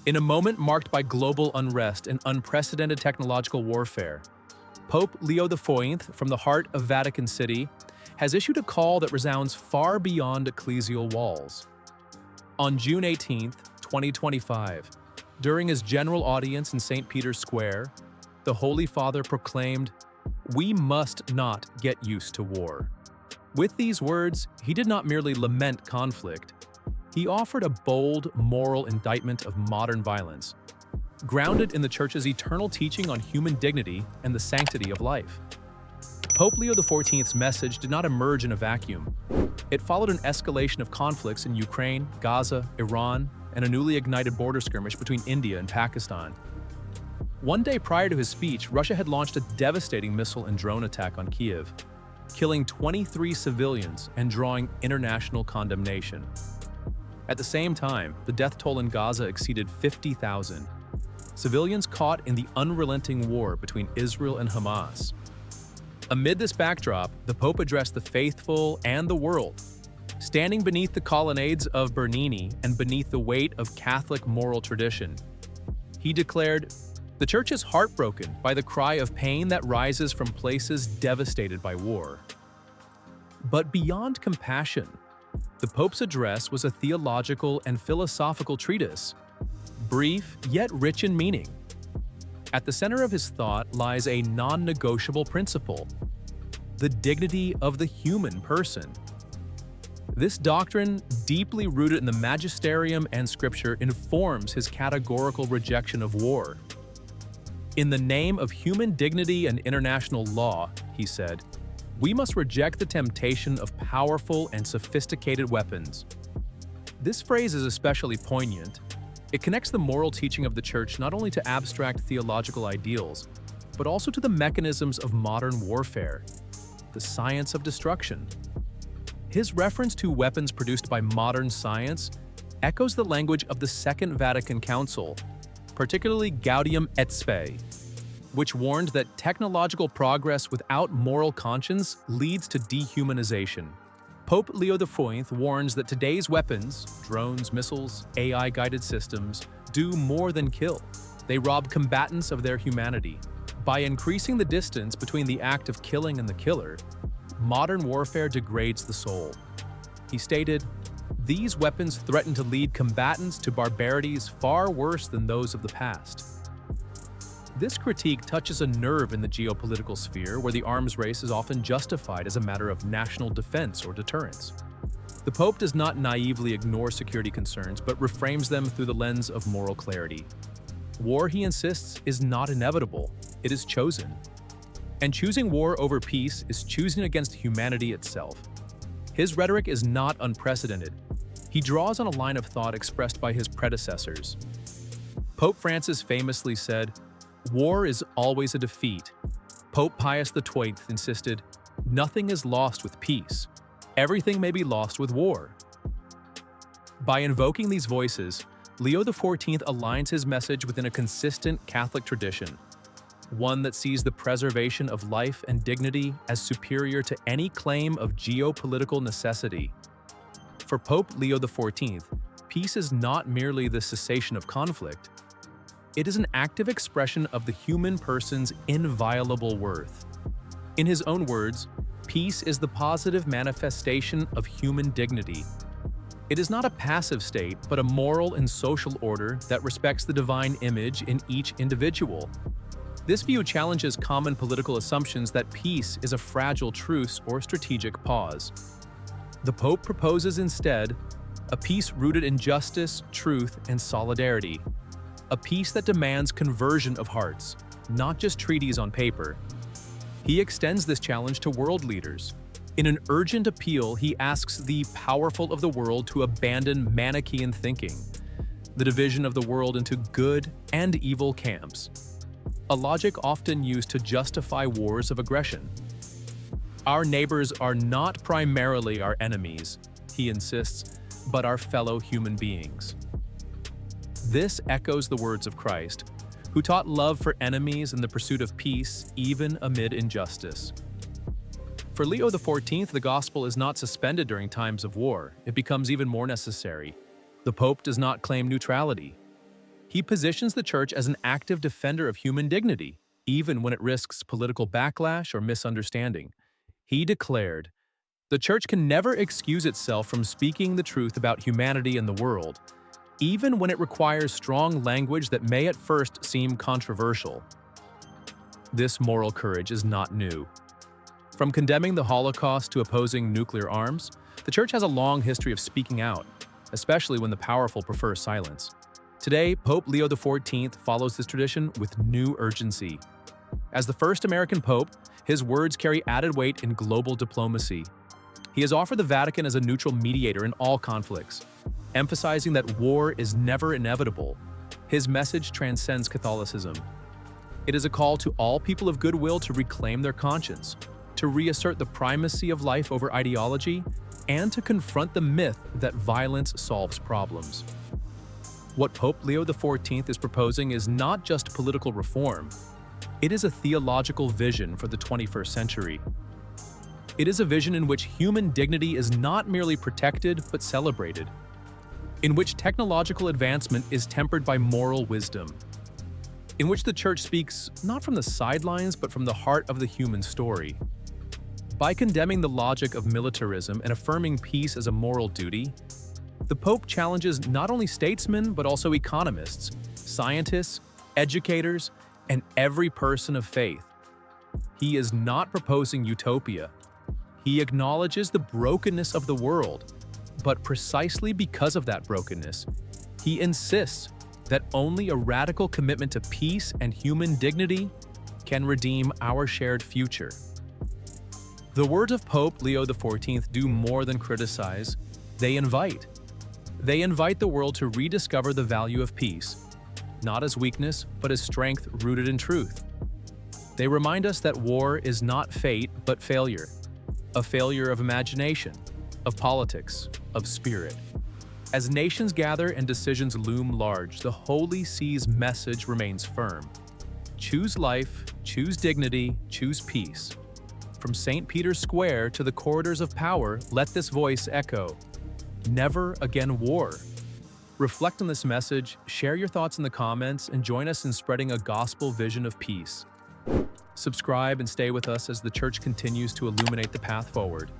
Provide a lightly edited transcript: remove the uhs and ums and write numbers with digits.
In a moment marked by global unrest and unprecedented technological warfare, Pope Leo XIV, from the heart of Vatican City, has issued a call that resounds far beyond ecclesial walls. On June 18, 2025, during his general audience in St. Peter's Square, the Holy Father proclaimed, "We must not get used to war." With these words, he did not merely lament conflict. He offered a bold, moral indictment of modern violence, grounded in the Church's eternal teaching on human dignity and the sanctity of life. Pope Leo XIV's message did not emerge in a vacuum. It followed an escalation of conflicts in Ukraine, Gaza, Iran, and a newly ignited border skirmish between India and Pakistan. One day prior to his speech, Russia had launched a devastating missile and drone attack on Kyiv, killing 23 civilians and drawing international condemnation. At the same time, the death toll in Gaza exceeded 50,000. Civilians caught in the unrelenting war between Israel and Hamas. Amid this backdrop, the Pope addressed the faithful and the world. Standing beneath the colonnades of Bernini and beneath the weight of Catholic moral tradition, he declared, "The Church is heartbroken by the cry of pain that rises from places devastated by war." But beyond compassion, the Pope's address was a theological and philosophical treatise, brief yet rich in meaning. At the center of his thought lies a non-negotiable principle: the dignity of the human person. This doctrine, deeply rooted in the magisterium and scripture, informs his categorical rejection of war. "In the name of human dignity and international law," he said, "we must reject the temptation of powerful and sophisticated weapons." This phrase is especially poignant. It connects the moral teaching of the Church not only to abstract theological ideals, but also to the mechanisms of modern warfare, the science of destruction. His reference to weapons produced by modern science echoes the language of the Second Vatican Council, particularly Gaudium et Spes, which warned that technological progress without moral conscience leads to dehumanization. Pope Leo XIV warns that today's weapons, drones, missiles, AI-guided systems, do more than kill. They rob combatants of their humanity. By increasing the distance between the act of killing and the killer, modern warfare degrades the soul. He stated, "These weapons threaten to lead combatants to barbarities far worse than those of the past." This critique touches a nerve in the geopolitical sphere where the arms race is often justified as a matter of national defense or deterrence. The Pope does not naively ignore security concerns, but reframes them through the lens of moral clarity. War, he insists, is not inevitable, it is chosen. And choosing war over peace is choosing against humanity itself. His rhetoric is not unprecedented. He draws on a line of thought expressed by his predecessors. Pope Francis famously said, "War is always a defeat." Pope Pius XII insisted, "Nothing is lost with peace. Everything may be lost with war." By invoking these voices, Leo XIV aligns his message within a consistent Catholic tradition, one that sees the preservation of life and dignity as superior to any claim of geopolitical necessity. For Pope Leo XIV, peace is not merely the cessation of conflict. It is an active expression of the human person's inviolable worth. In his own words, peace is the positive manifestation of human dignity. It is not a passive state, but a moral and social order that respects the divine image in each individual. This view challenges common political assumptions that peace is a fragile truce or strategic pause. The Pope proposes instead a peace rooted in justice, truth, and solidarity. A peace that demands conversion of hearts, not just treaties on paper. He extends this challenge to world leaders. In an urgent appeal, he asks the powerful of the world to abandon Manichaean thinking, the division of the world into good and evil camps, a logic often used to justify wars of aggression. "Our neighbors are not primarily our enemies," he insists, "but our fellow human beings." This echoes the words of Christ, who taught love for enemies and the pursuit of peace even amid injustice. For Leo XIV, the gospel is not suspended during times of war. It becomes even more necessary. The Pope does not claim neutrality. He positions the Church as an active defender of human dignity, even when it risks political backlash or misunderstanding. He declared, "The Church can never excuse itself from speaking the truth about humanity and the world, even when it requires strong language that may at first seem controversial." This moral courage is not new. From condemning the Holocaust to opposing nuclear arms, the Church has a long history of speaking out, especially when the powerful prefer silence. Today, Pope Leo XIV follows this tradition with new urgency. As the first American pope, his words carry added weight in global diplomacy. He has offered the Vatican as a neutral mediator in all conflicts, emphasizing that war is never inevitable. His message transcends Catholicism. It is a call to all people of goodwill to reclaim their conscience, to reassert the primacy of life over ideology, and to confront the myth that violence solves problems. What Pope Leo XIV is proposing is not just political reform. It is a theological vision for the 21st century. It is a vision in which human dignity is not merely protected but celebrated, in which technological advancement is tempered by moral wisdom, in which the Church speaks not from the sidelines but from the heart of the human story. By condemning the logic of militarism and affirming peace as a moral duty, the Pope challenges not only statesmen but also economists, scientists, educators, and every person of faith. He is not proposing utopia. He acknowledges the brokenness of the world, but precisely because of that brokenness, he insists that only a radical commitment to peace and human dignity can redeem our shared future. The words of Pope Leo XIV do more than criticize, they invite. They invite the world to rediscover the value of peace, not as weakness, but as strength rooted in truth. They remind us that war is not fate, but failure. A failure of imagination, of politics, of spirit. As nations gather and decisions loom large, the Holy See's message remains firm. Choose life, choose dignity, choose peace. From St. Peter's Square to the corridors of power, let this voice echo. Never again war. Reflect on this message, share your thoughts in the comments, and join us in spreading a gospel vision of peace. Subscribe and stay with us as the Church continues to illuminate the path forward.